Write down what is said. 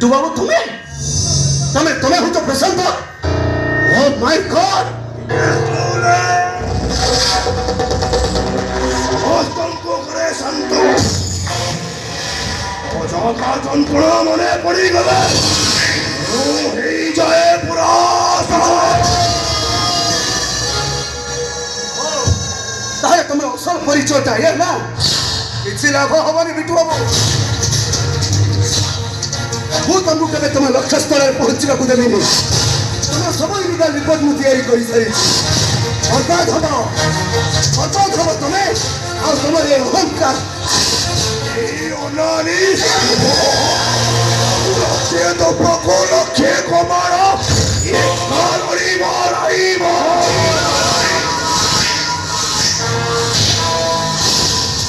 বিট্টু বাবু তুমি তুমি তুমি হচ্ছ প্রশান্ত ও মাই গড শান্ত অযথা যন্ত্রণা মনে পড়ে গেলে এই জয়ে পুরা তাহলে তোমার অসল পরিচয়টা এ না କିଛି ଲାଭ ହବନି ବିଟୁ ବାବୁ ମୁଁ ତମକୁ କେବେ ତମ ଲକ୍ଷ୍ୟସ୍ଥଳରେ ପହଞ୍ଚିବାକୁ ଦେବିନି ତମର ସବୁ ଇଲିଗାଲ ରିପୋର୍ଟ ମୁଁ ତିଆରି କରିସାରିଛି ବର୍ବାଦ ହବ ତମେ ଆଉ ତମର ଏ ଅହଙ୍କାର এই অনানি লক্ষ্যে দপক লক্ষ্যে কমার মারাইব